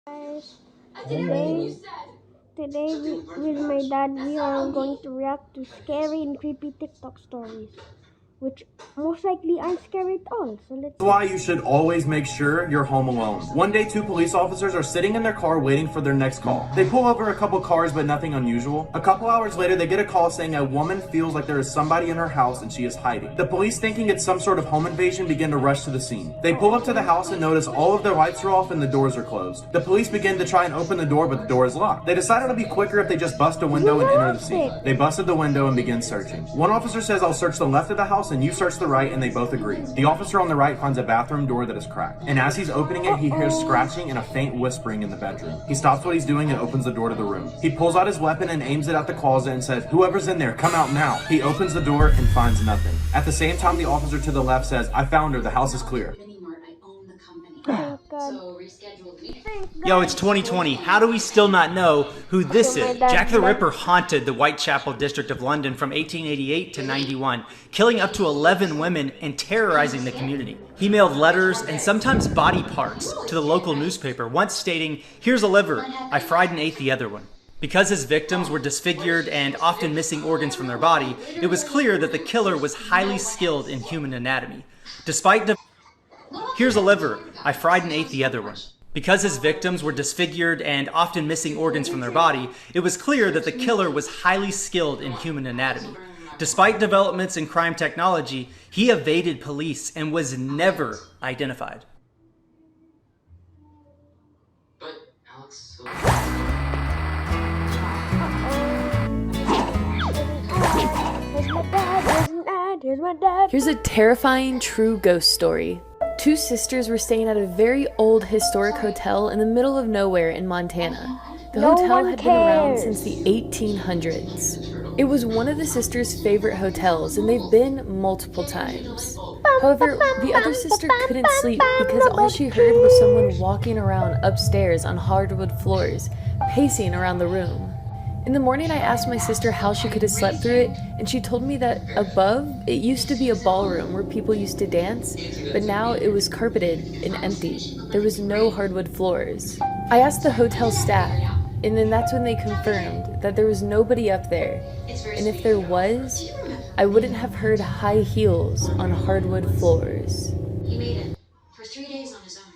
Guys, today, with my dad, we are going to react to scary and creepy TikTok stories, which most likely aren't scary at all. So let's. Why you should always make sure you're home alone. One day, two police officers are sitting in their car waiting for their next call. They pull over a couple cars, but nothing unusual. A couple hours later, they get a call saying a woman feels like there is somebody in her house and she is hiding. The police, thinking it's some sort of home invasion, begin to rush to the scene. They pull up to the house and notice all of the lights are off and the doors are closed. The police begin to try and open the door, but the door is locked. They decide it'll be quicker if they just bust a window and enter the scene. They busted the window and begin searching. One officer says, "I'll search the left of the house and you search the right," and they both agree. The officer on the right finds a bathroom door that is cracked, and as he's opening it, he hears scratching and a faint whispering in the bedroom. He stops what he's doing and opens the door to the room. He pulls out his weapon and aims it at the closet and says, "Whoever's in there, come out now." He opens the door and finds nothing. At the same time, the officer to the left says, "I found her, the house is clear." Yo, it's 2020. How do we still not know who this is? Jack the Ripper haunted the Whitechapel district of London from 1888 to 91, killing up to 11 women and terrorizing the community. He mailed letters and sometimes body parts to the local newspaper, once stating, "Here's a liver, I fried and ate the other one." Because his victims were disfigured and often missing organs from their body, it was clear that the killer was highly skilled in human anatomy. Here's a liver, I fried and ate the other one. Because his victims were disfigured and often missing organs from their body, it was clear that the killer was highly skilled in human anatomy. Despite developments in crime technology, he evaded police and was never identified. Here's a terrifying true ghost story. Two sisters were staying at a very old historic hotel in the middle of nowhere in Montana. The hotel had been around since the 1800s. It was one of the sisters' favorite hotels, and they've been multiple times. However, the other sister couldn't sleep because all she heard was someone walking around upstairs on hardwood floors, pacing around the room. In the morning, I asked my sister how she could have slept through it, and she told me that above, it used to be a ballroom where people used to dance, but now it was carpeted and empty. There was no hardwood floors. I asked the hotel staff, and then that's when they confirmed that there was nobody up there, and if there was, I wouldn't have heard high heels on hardwood floors. He made it for 3 days on his own.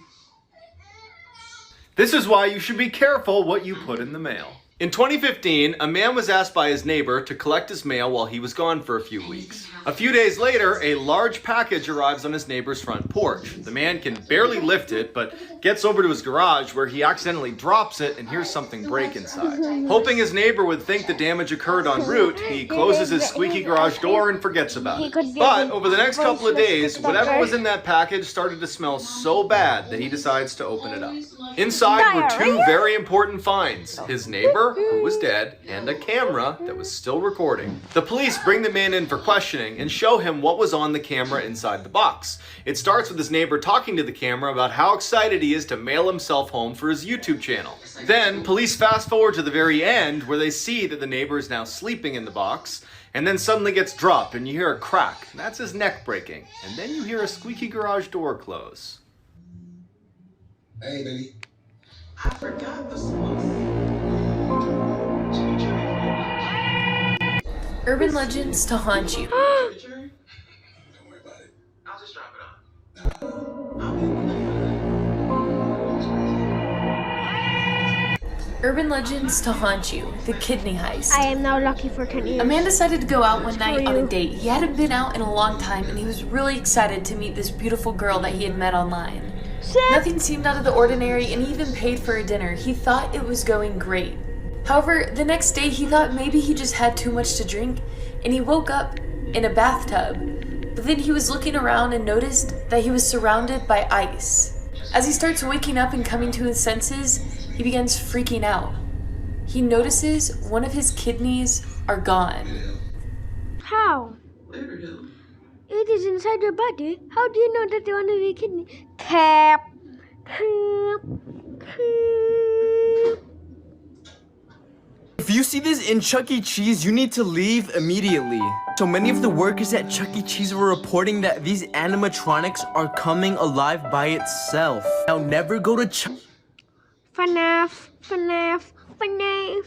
This is why you should be careful what you put in the mail. In 2015, a man was asked by his neighbor to collect his mail while he was gone for a few weeks. A few days later, a large package arrives on his neighbor's front porch. The man can barely lift it, but gets over to his garage where he accidentally drops it and hears something break inside. Hoping his neighbor would think the damage occurred en route, he closes his squeaky garage door and forgets about it. But over the next couple of days, whatever was in that package started to smell so bad that he decides to open it up. Inside were two very important finds: his neighbor, who was dead, and a camera that was still recording. The police bring the man in for questioning and show him what was on the camera inside the box. It starts with his neighbor talking to the camera about how excited he is to mail himself home for his YouTube channel. Then police fast forward to the very end where they see that the neighbor is now sleeping in the box, and then suddenly gets dropped and you hear a crack. That's his neck breaking. And then you hear a squeaky garage door close. Hey, baby. I forgot the smoke. Urban legends to haunt you. Don't worry about it. I'll just drop it on. Urban legends to haunt you. The kidney heist. I am now lucky for 10 years. A man decided to go out one night on a date. He hadn't been out in a long time, and he was really excited to meet this beautiful girl that he had met online. Nothing seemed out of the ordinary, and he even paid for a dinner. He thought it was going great. However, the next day he thought maybe he just had too much to drink, and he woke up in a bathtub. But then he was looking around and noticed that he was surrounded by ice. As he starts waking up and coming to his senses, he begins freaking out. He notices one of his kidneys are gone. How? It is inside your body. How do you know that one of your kidney? Cap. If you see this in Chuck E. Cheese, you need to leave immediately. So many of the workers at Chuck E. Cheese were reporting that these animatronics are coming alive by itself. Now never go to Chuck. FNAF, FNAF, FNAF.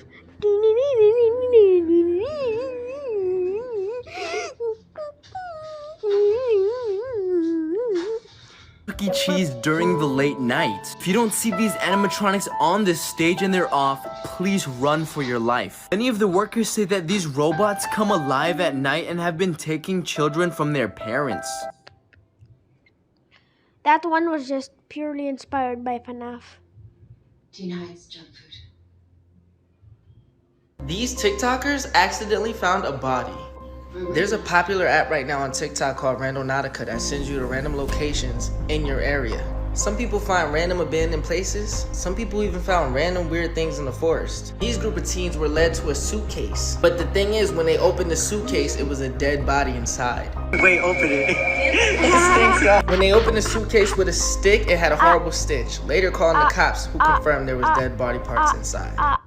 Chuck E. Cheese during the late night. If you don't see these animatronics on this stage and they're off, please run for your life. Many of the workers say that these robots come alive at night and have been taking children from their parents. That one was just purely inspired by FNAF. Do you know it's junk food? These TikTokers accidentally found a body. There's a popular app right now on TikTok called Randonautica that sends you to random locations in your area. Some people find random abandoned places. Some people even found random weird things in the forest. These group of teens were led to a suitcase. But the thing is, when they opened the suitcase, it was a dead body inside. Wait, open it. It stinks up. When they opened the suitcase with a stick, it had a horrible stench. Later calling the cops, who confirmed there was dead body parts inside.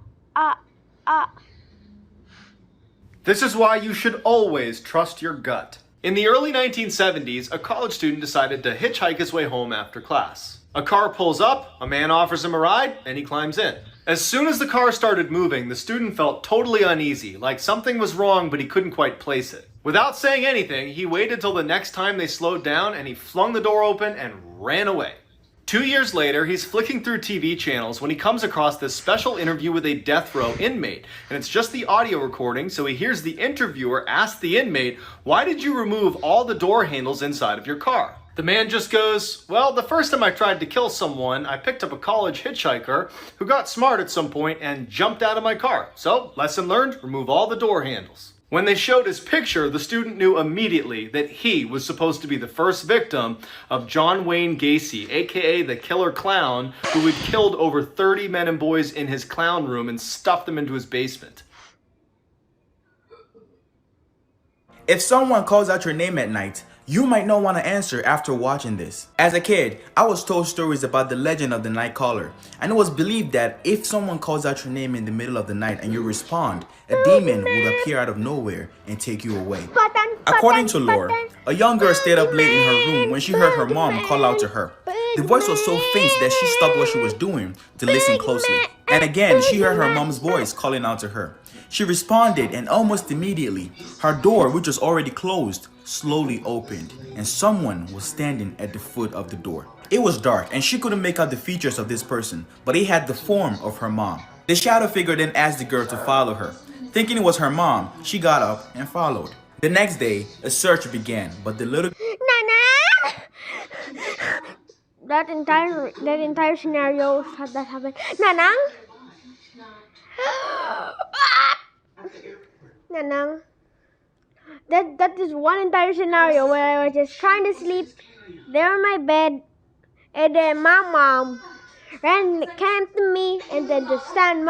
This is why you should always trust your gut. In the early 1970s, a college student decided to hitchhike his way home after class. A car pulls up, a man offers him a ride, and he climbs in. As soon as the car started moving, the student felt totally uneasy, like something was wrong but he couldn't quite place it. Without saying anything, he waited till the next time they slowed down and he flung the door open and ran away. 2 years later, he's flicking through TV channels when he comes across this special interview with a death row inmate. And it's just the audio recording, so he hears the interviewer ask the inmate, "Why did you remove all the door handles inside of your car?" The man just goes, "Well, the first time I tried to kill someone, I picked up a college hitchhiker who got smart at some point and jumped out of my car. So, lesson learned, remove all the door handles." When they showed his picture, the student knew immediately that he was supposed to be the first victim of John Wayne Gacy, aka the Killer Clown, who had killed over 30 men and boys in his clown room and stuffed them into his basement. If someone calls out your name at night, you might not want to answer after watching this. As a kid, I was told stories about the legend of the night caller, and it was believed that if someone calls out your name in the middle of the night and you respond, a demon will appear out of nowhere and take you away. According to lore, a young girl stayed up late in her room when she heard her mom call out to her. The voice was so faint that she stopped what she was doing to listen closely. And again, she heard her mom's voice calling out to her. She responded, and almost immediately, her door, which was already closed, slowly opened, and someone was standing at the foot of the door. It was dark, and she couldn't make out the features of this person, but it had the form of her mom. The shadow figure then asked the girl to follow her. Thinking it was her mom, she got up and followed. The next day, a search began, but the little... Nana! That entire scenario that happened. Nanang? Nanang. That is one entire scenario where I was just trying to sleep there on my bed, and then my mom came to me and then just stand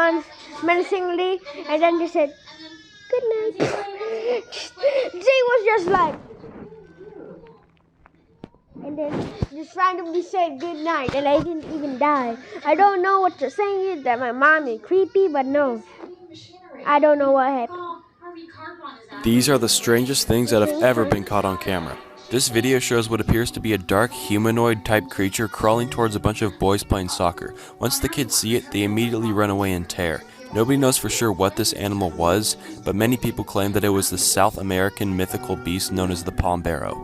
menacingly, and then just said, "Good night." She was just like, and then just randomly said good night, and I didn't even die. I don't know what you're saying is that my mom is creepy, but no, I don't know what happened. These are the strangest things that have ever been caught on camera. This video shows what appears to be a dark humanoid type creature crawling towards a bunch of boys playing soccer. Once the kids see it, they immediately run away in terror. Nobody knows for sure what this animal was, but many people claim that it was the South American mythical beast known as the Pombero.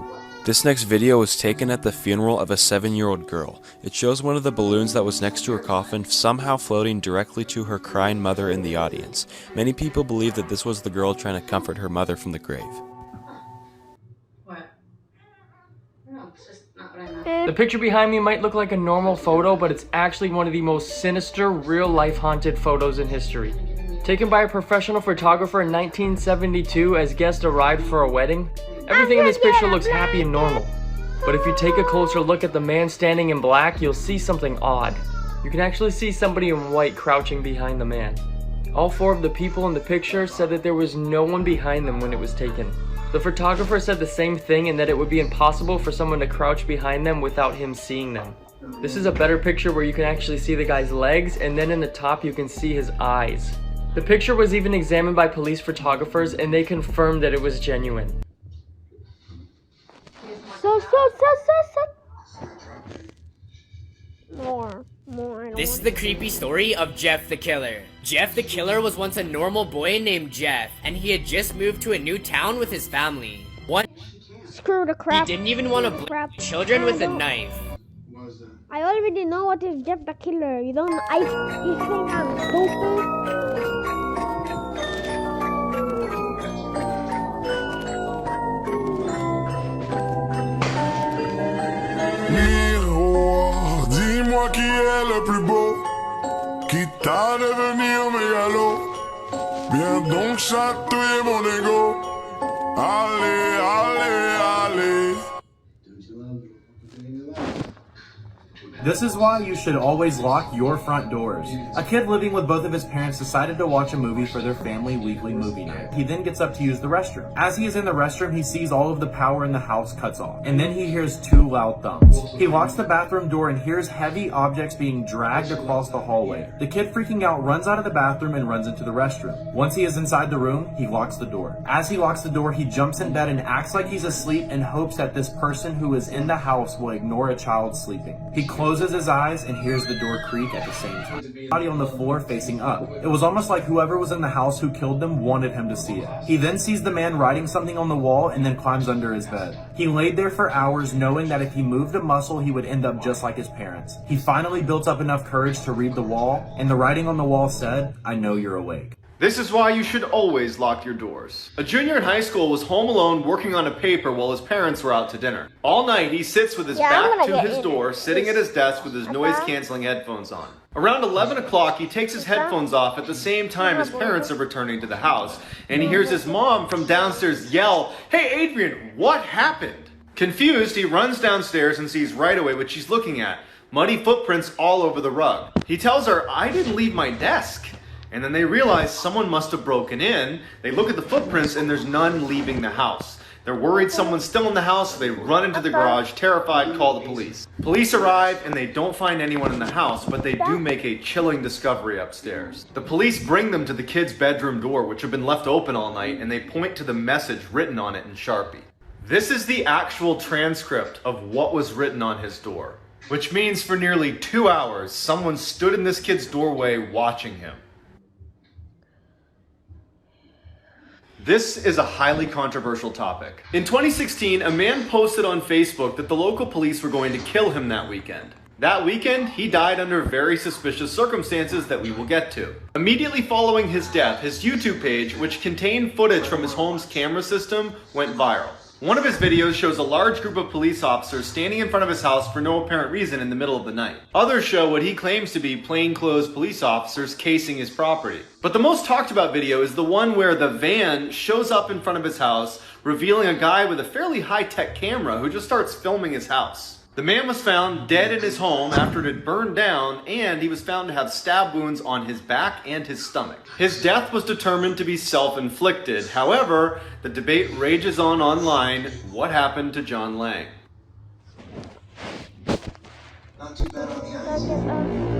This next video was taken at the funeral of a 7-year-old girl. It shows one of the balloons that was next to her coffin somehow floating directly to her crying mother in the audience. Many people believe that this was the girl trying to comfort her mother from the grave. What? No, it's just not what I meant. The picture behind me might look like a normal photo, but it's actually one of the most sinister, real-life haunted photos in history. Taken by a professional photographer in 1972 as guests arrived for a wedding, everything in this picture looks happy and normal. But if you take a closer look at the man standing in black, you'll see something odd. You can actually see somebody in white crouching behind the man. All 4 of the people in the picture said that there was no one behind them when it was taken. The photographer said the same thing, and that it would be impossible for someone to crouch behind them without him seeing them. This is a better picture where you can actually see the guy's legs, and then in the top you can see his eyes. The picture was even examined by police photographers, and they confirmed that it was genuine. More. This is the creepy story of Jeff the Killer. Jeff the Killer was once a normal boy named Jeff, and he had just moved to a new town with his family. Screw the crap. He didn't even want to blame children with a knife. I already know what is Jeff the Killer. You think I'm stupid? Miroir, dis-moi qui est le plus beau, qui t'a devenir mégalo. Viens donc chatouiller mon ego. Allez, allez, allez. This is why you should always lock your front doors. A kid living with both of his parents decided to watch a movie for their family weekly movie night. He then gets up to use the restroom. As he is in the restroom, he sees all of the power in the house cuts off, and then he hears 2 loud thumps. He locks the bathroom door and hears heavy objects being dragged across the hallway. The kid, freaking out, runs out of the bathroom and runs into the restroom. Once he is inside the room, he locks the door. As he locks the door, he jumps in bed and acts like he's asleep in hopes that this person who is in the house will ignore a child sleeping. He closes his eyes and hears the door creak at the same time. Body on the floor facing up. It was almost like whoever was in the house who killed them wanted him to see it. He then sees the man writing something on the wall and then climbs under his bed. He laid there for hours knowing that if he moved a muscle he would end up just like his parents. He finally built up enough courage to read the wall, and the writing on the wall said, "I know you're awake." This is why you should always lock your doors. A junior in high school was home alone working on a paper while his parents were out to dinner. All night he sits with his back to his door, sitting at his desk with his noise-canceling headphones on. Around 11 o'clock, he takes his headphones off at the same time his parents are returning to the house, and he hears his mom from downstairs yell, "Hey Adrian, what happened?" Confused, he runs downstairs and sees right away what she's looking at. Muddy footprints all over the rug. He tells her, "I didn't leave my desk." And then they realize someone must have broken in. They look at the footprints and there's none leaving the house. They're worried someone's still in the house, so they run into the garage, terrified, call the police. Police arrive and they don't find anyone in the house, but they do make a chilling discovery upstairs. The police bring them to the kid's bedroom door, which had been left open all night, and they point to the message written on it in Sharpie. This is the actual transcript of what was written on his door, which means for nearly 2 hours, someone stood in this kid's doorway watching him. This is a highly controversial topic. In 2016, a man posted on Facebook that the local police were going to kill him that weekend. That weekend, he died under very suspicious circumstances that we will get to. Immediately following his death, his YouTube page, which contained footage from his home's camera system, went viral. One of his videos shows a large group of police officers standing in front of his house for no apparent reason in the middle of the night. Others show what he claims to be plainclothes police officers casing his property. But the most talked about video is the one where the van shows up in front of his house, revealing a guy with a fairly high-tech camera who just starts filming his house. The man was found dead in his home after it had burned down, and he was found to have stab wounds on his back and his stomach. His death was determined to be self-inflicted. However, the debate rages on online. What happened to John Lang? Not too bad on the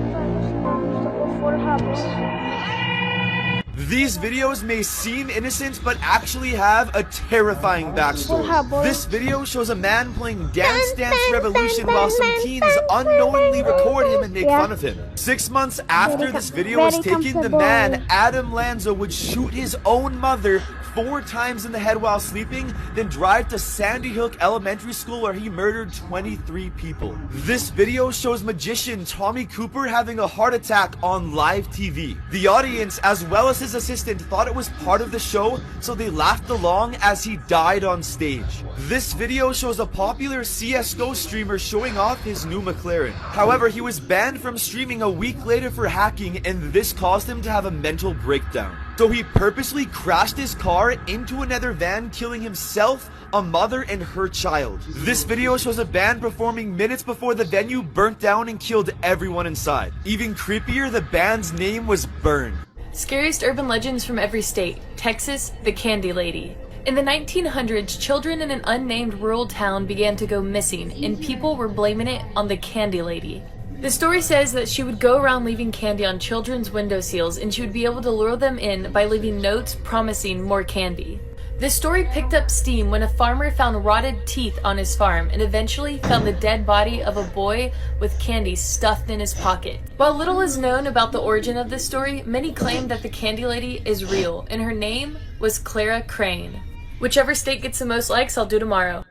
These videos may seem innocent, but actually have a terrifying backstory. This video shows a man playing Dance Dance Revolution while some teens unknowingly record him and make fun of him. 6 months after this video was taken, the man, Adam Lanza, would shoot his own mother 4 times in the head while sleeping, then drive to Sandy Hook Elementary School where he murdered 23 people. This video shows magician Tommy Cooper having a heart attack on live TV. The audience, as well as his assistant, thought it was part of the show, so they laughed along as he died on stage. This video shows a popular CSGO streamer showing off his new McLaren. However, he was banned from streaming a week later for hacking, and this caused him to have a mental breakdown. So he purposely crashed his car into another van, killing himself, a mother, and her child. This video shows a band performing minutes before the venue burnt down and killed everyone inside. Even creepier, the band's name was Burn. Scariest urban legends from every state. Texas, the Candy Lady. In the 1900s, children in an unnamed rural town began to go missing, and people were blaming it on the Candy Lady. The story says that she would go around leaving candy on children's windowsills, and she would be able to lure them in by leaving notes promising more candy. This story picked up steam when a farmer found rotted teeth on his farm and eventually found the dead body of a boy with candy stuffed in his pocket. While little is known about the origin of this story, many claim that the candy lady is real and her name was Clara Crane. Whichever state gets the most likes, I'll do tomorrow.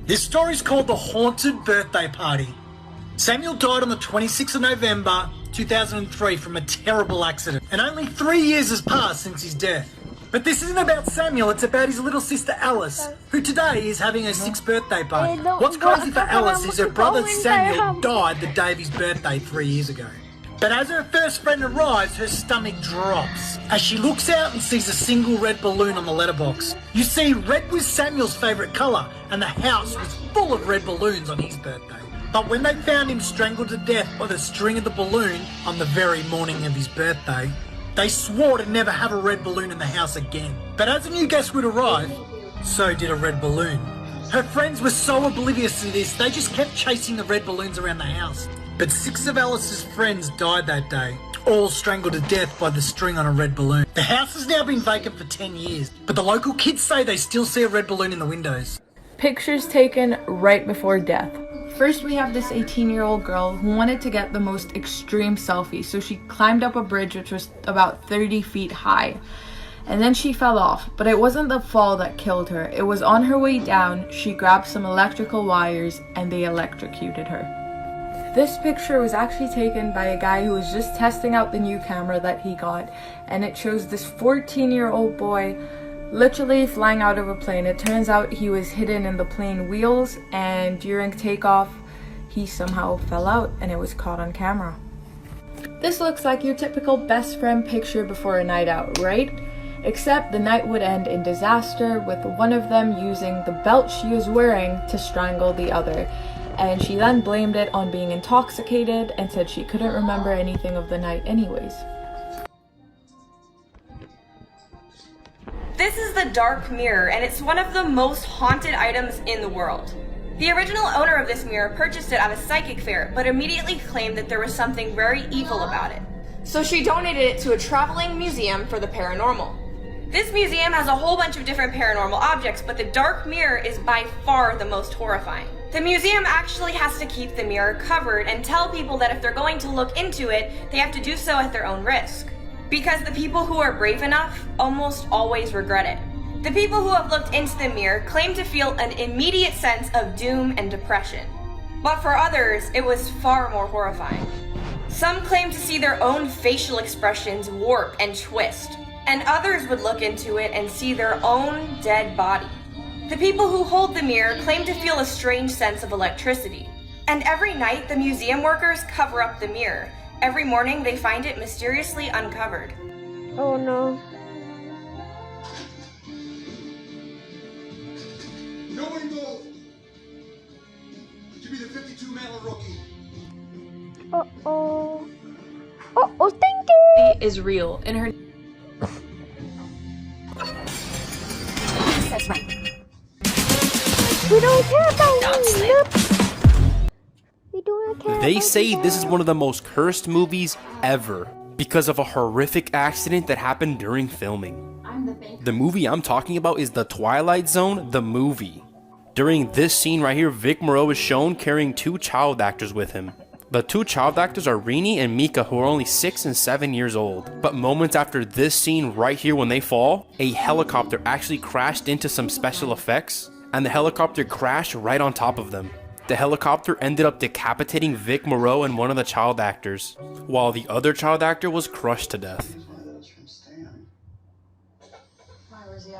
This story's called The Haunted Birthday Party. Samuel died on the 26th of November 2003 from a terrible accident, and only 3 years has passed since his death. But this isn't about Samuel, it's about his little sister Alice, who today is having her 6th birthday party. What's crazy for Alice is her brother Samuel died the day of his birthday 3 years ago. But as her first friend arrives, her stomach drops as she looks out and sees a single red balloon on the letterbox. You see, red was Samuel's favourite colour, and the house was full of red balloons on his birthday. But when they found him strangled to death by the string of the balloon on the very morning of his birthday, they swore to never have a red balloon in the house again. But as a new guest would arrive, so did a red balloon. Her friends were so oblivious to this, they just kept chasing the red balloons around the house. But 6 of Alice's friends died that day, all strangled to death by the string on a red balloon. The house has now been vacant for 10 years, but the local kids say they still see a red balloon in the windows. Pictures taken right before death. First, we have this 18-year-old girl who wanted to get the most extreme selfie, so she climbed up a bridge which was about 30 feet high. And then she fell off, but it wasn't the fall that killed her. It was on her way down, she grabbed some electrical wires and they electrocuted her. This picture was actually taken by a guy who was just testing out the new camera that he got, and it shows this 14-year-old boy literally flying out of a plane. It turns out he was hidden in the plane wheels, and during takeoff he somehow fell out and it was caught on camera. This looks like your typical best friend picture before a night out, right? Except the night would end in disaster, with one of them using the belt she was wearing to strangle the other. And she then blamed it on being intoxicated and said she couldn't remember anything of the night anyways. This is the Dark Mirror, and it's one of the most haunted items in the world. The original owner of this mirror purchased it at a psychic fair, but immediately claimed that there was something very evil about it. So she donated it to a traveling museum for the paranormal. This museum has a whole bunch of different paranormal objects, but the Dark Mirror is by far the most horrifying. The museum actually has to keep the mirror covered and tell people that if they're going to look into it, they have to do so at their own risk. Because the people who are brave enough almost always regret it. The people who have looked into the mirror claim to feel an immediate sense of doom and depression. But for others, it was far more horrifying. Some claim to see their own facial expressions warp and twist, and others would look into it and see their own dead body. The people who hold the mirror claim to feel a strange sense of electricity. And every night, the museum workers cover up the mirror. Every morning, they find it mysteriously uncovered. Oh no. Knowing goal. Give me the 52-man rookie. Uh-oh. Uh-oh, Stinky! Is real, and her... That's right. We don't care about We don't care. They say this is one of the most cursed movies ever because of a horrific accident that happened during filming. The movie I'm talking about is The Twilight Zone, the movie. During this scene right here, Vic Morrow is shown carrying 2 child actors with him. The 2 child actors are Rini and Mika, who are only 6 and 7 years old. But moments after this scene right here when they fall, a helicopter actually crashed into some special effects, and the helicopter crashed right on top of them. The helicopter ended up decapitating Vic Morrow and one of the child actors, while the other child actor was crushed to death.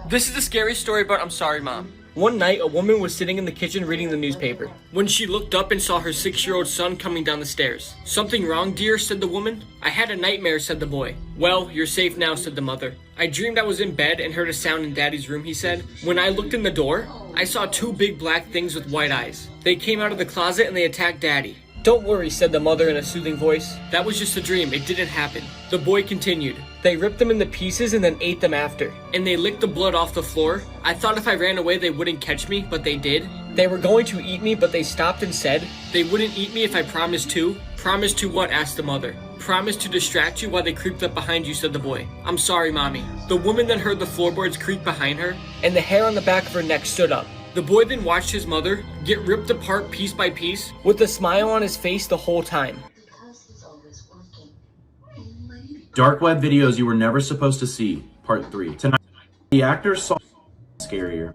This is a scary story, but I'm sorry, Mom. One night, a woman was sitting in the kitchen reading the newspaper when she looked up and saw her 6-year-old son coming down the stairs. "Something wrong, dear?" said the woman. "I had a nightmare," said the boy. "Well, you're safe now," said the mother. "I dreamed I was in bed and heard a sound in Daddy's room," he said. "When I looked in the door, I saw 2 big black things with white eyes. They came out of the closet and they attacked Daddy." "Don't worry," said the mother in a soothing voice. "That was just a dream. It didn't happen." The boy continued. "They ripped them into pieces and then ate them after. And they licked the blood off the floor. I thought if I ran away they wouldn't catch me, but they did. They were going to eat me, but they stopped and said they wouldn't eat me if I promised to." "Promise to what?" asked the mother. Promise to distract you while they creeped up behind you, said the boy. I'm sorry, Mommy. The woman then heard the floorboards creak behind her, and the hair on the back of her neck stood up. The boy then watched his mother get ripped apart piece by piece, with a smile on his face the whole time. Dark web videos you were never supposed to see, part 3. Tonight, the actor saw scarier.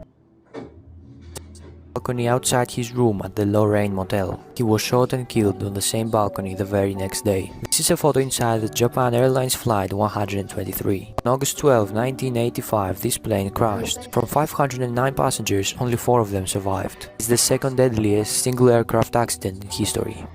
Balcony outside his room at the Lorraine Motel. He was shot and killed on the same balcony the very next day. This is a photo inside the Japan Airlines Flight 123. On August 12, 1985, this plane crashed. From 509 passengers, only 4 of them survived. It's the second deadliest single aircraft accident in history.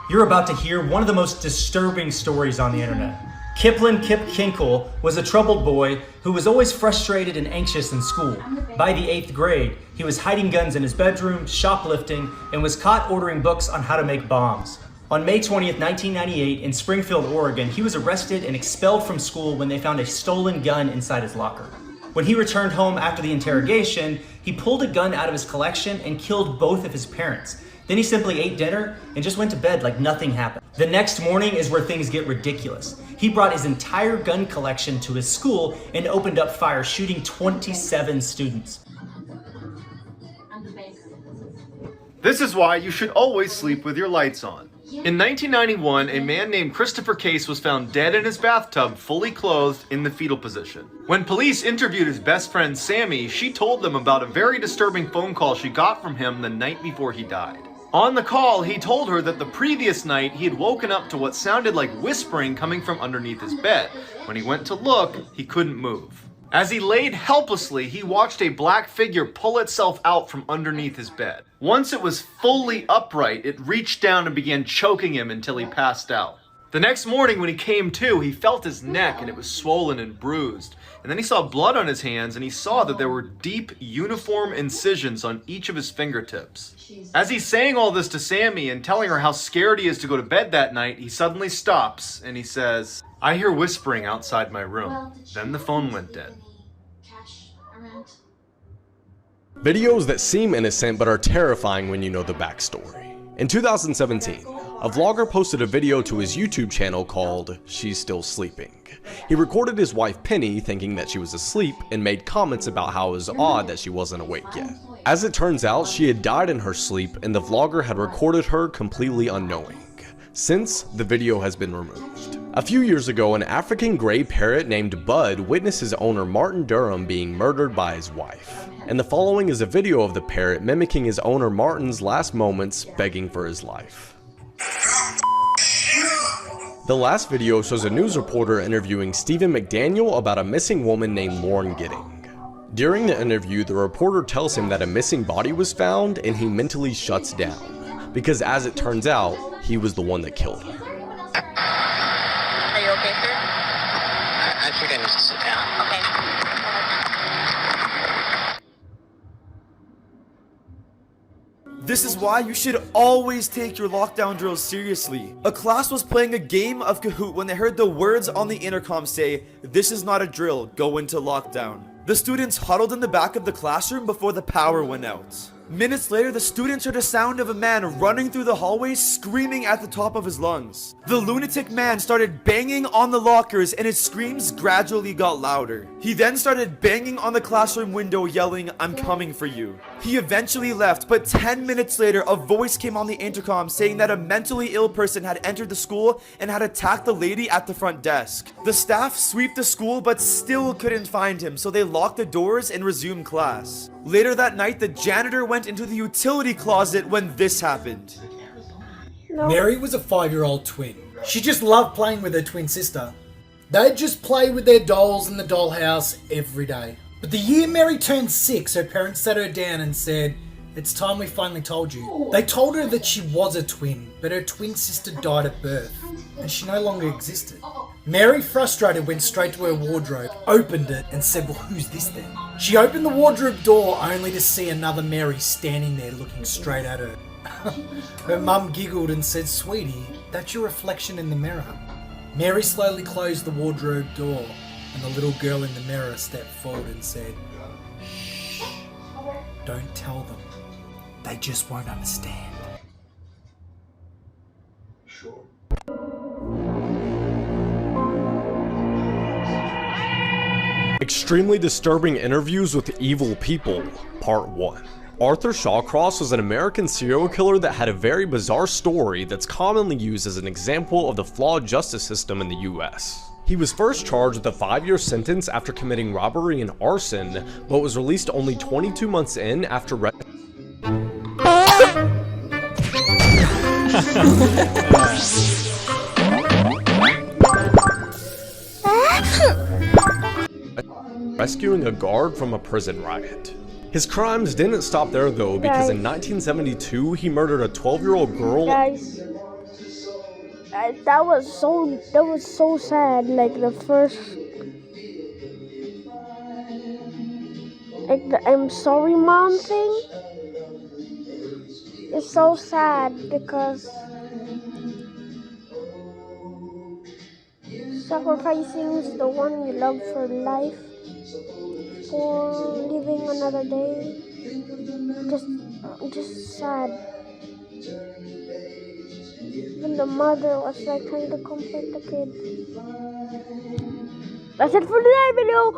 You're about to hear one of the most disturbing stories on the internet. Kiplin Kip Kinkle was a troubled boy who was always frustrated and anxious in school. By the 8th grade, he was hiding guns in his bedroom, shoplifting, and was caught ordering books on how to make bombs. On May 20th, 1998, in Springfield, Oregon, he was arrested and expelled from school when they found a stolen gun inside his locker. When he returned home after the interrogation, he pulled a gun out of his collection and killed both of his parents. Then he simply ate dinner and just went to bed like nothing happened. The next morning is where things get ridiculous. He brought his entire gun collection to his school and opened up fire, shooting 27 students. This is why you should always sleep with your lights on. In 1991, a man named Christopher Case was found dead in his bathtub, fully clothed in the fetal position. When police interviewed his best friend Sammy, she told them about a very disturbing phone call she got from him the night before he died. On the call, he told her that the previous night he had woken up to what sounded like whispering coming from underneath his bed. When he went to look, he couldn't move. As he laid helplessly, he watched a black figure pull itself out from underneath his bed. Once it was fully upright, it reached down and began choking him until he passed out. The next morning when he came to, he felt his neck and it was swollen and bruised. And then he saw blood on his hands and he saw that there were deep, uniform incisions on each of his fingertips. As he's saying all this to Sammy and telling her how scared he is to go to bed that night, he suddenly stops and he says, "I hear whispering outside my room." Then the phone went dead. Videos that seem innocent but are terrifying when you know the backstory. In 2017, a vlogger posted a video to his YouTube channel called "She's Still Sleeping." He recorded his wife Penny thinking that she was asleep and made comments about how it was odd that she wasn't awake yet. As it turns out, she had died in her sleep and the vlogger had recorded her completely unknowing. Since, the video has been removed. A few years ago, an African gray parrot named Bud witnessed his owner Martin Durham being murdered by his wife. And the following is a video of the parrot mimicking his owner Martin's last moments begging for his life. The last video shows a news reporter interviewing Stephen McDaniel about a missing woman named Lauren Gidding. During the interview, the reporter tells him that a missing body was found and he mentally shuts down, because as it turns out, he was the one that killed her. Are you okay, sir? I think I need to sit down. Okay. This is why you should always take your lockdown drills seriously. A class was playing a game of Kahoot when they heard the words on the intercom say, "This is not a drill, go into lockdown." The students huddled in the back of the classroom before the power went out. Minutes later, the students heard a sound of a man running through the hallways, screaming at the top of his lungs. The lunatic man started banging on the lockers and his screams gradually got louder. He then started banging on the classroom window yelling, "I'm coming for you." He eventually left, but 10 minutes later, a voice came on the intercom saying that a mentally ill person had entered the school and had attacked the lady at the front desk. The staff swept the school but still couldn't find him, so they locked the doors and resumed class. Later that night, the janitor went into the utility closet when this happened. Mary was a 5-year-old twin. She just loved playing with her twin sister. They'd just play with their dolls in the dollhouse every day. But the year Mary turned 6, her parents sat her down and said, "It's time we finally told you." They told her that she was a twin, but her twin sister died at birth, and she no longer existed. Mary, frustrated, went straight to her wardrobe, opened it, and said, "Well, who's this then?" She opened the wardrobe door only to see another Mary standing there looking straight at her. Her mum giggled and said, "Sweetie, that's your reflection in the mirror." Mary slowly closed the wardrobe door, and the little girl in the mirror stepped forward and said, "Shh, don't tell them. They just won't understand." Sure. Extremely disturbing interviews with evil people, part 1. Arthur Shawcross was an American serial killer that had a very bizarre story that's commonly used as an example of the flawed justice system in the US. He was first charged with a 5-year sentence after committing robbery and arson, but was released only 22 months in after rescuing a guard from a prison riot. His crimes didn't stop there though, because in 1972 he murdered a 12-year-old girl. Guys, that was so sad. Like the I'm sorry mom thing. It's so sad because sacrificing the one you love for life for living another day, just sad. Even the mother was like trying to comfort the kid. That's it for today's video.